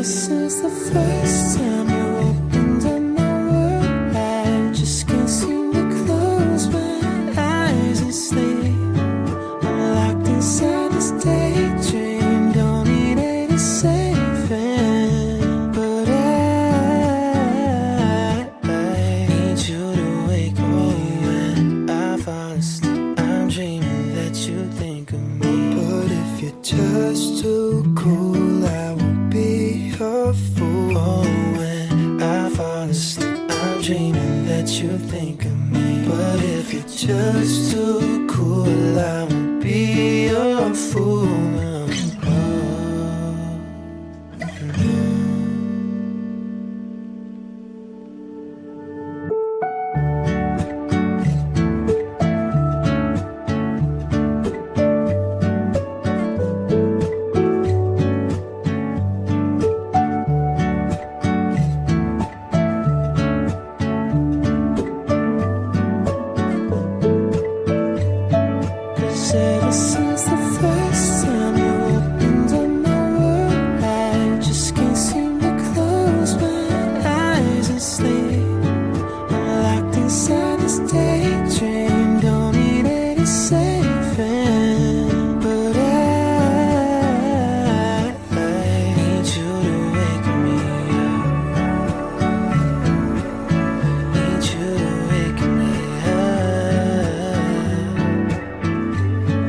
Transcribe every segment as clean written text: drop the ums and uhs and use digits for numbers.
ever since the first time you opened up my world, I just can't seem to close my eyes and sleep. I'm locked inside this daydream, don't need any saving. But I need you to wake me when I fall asleep. I'm dreaming that you think of me. But if you're just too cool, I won't be a fool. Oh, when I fall asleep, I'm dreaming that you think of me. But if you're just too cool, I won't be a fool. Ever since the first time you opened up my world, I just can't seem to close my eyes and sleep. I'm locked inside this daydream, don't need any saving. But I need you to wake me up. Need you to wake me up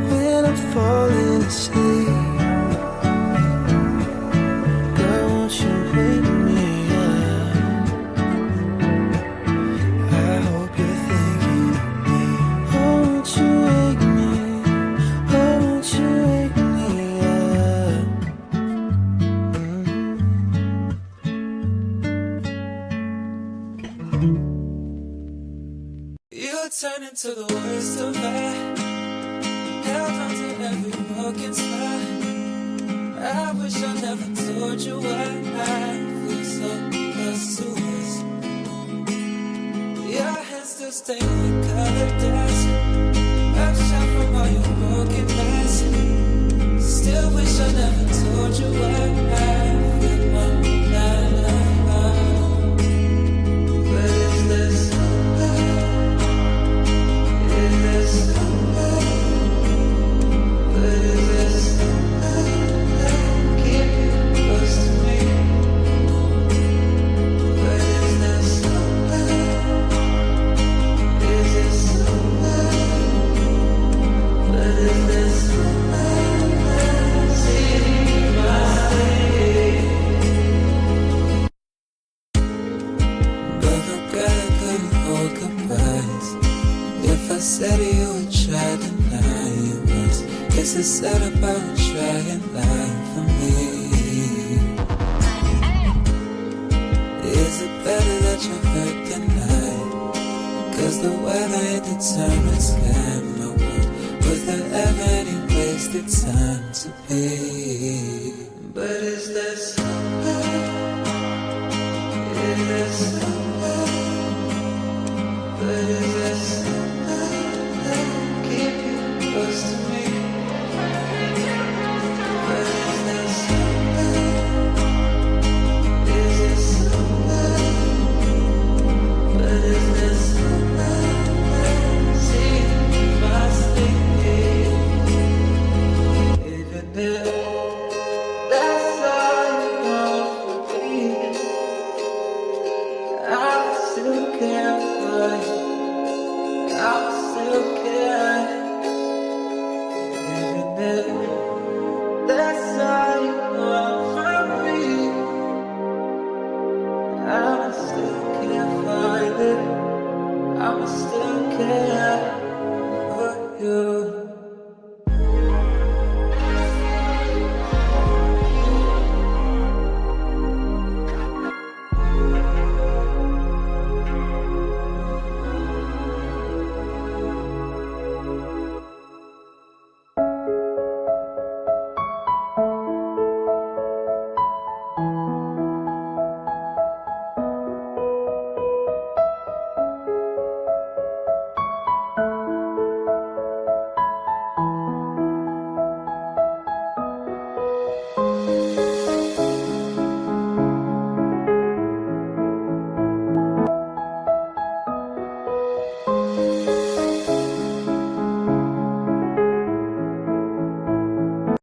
when I'm falling asleep. Girl, won't you wake me up? I hope you're thinking of me. Oh, won't you wake me? Oh, won't you wake me up? You turn into the worst of me. Held on to every broken spot. I wish I never told you why I feel so close to us. Your hands still stained with colored dust. I'm shot from all your broken glass. Still wish I never told you why I feel but is this said you would try to deny it was. Guess it's sad about trying life for me. Is it better that you hurt tonight? Cause the weather it determines kind of world. Was there ever any wasted time to be? But is there somewhere? Is there somewhere? But is there somewhere? Close to me. But is there somewhere? Is there somewhere? But is there somewhere? See my sleep. Even if that's all you want for me, I still care for you. I still care. That's all.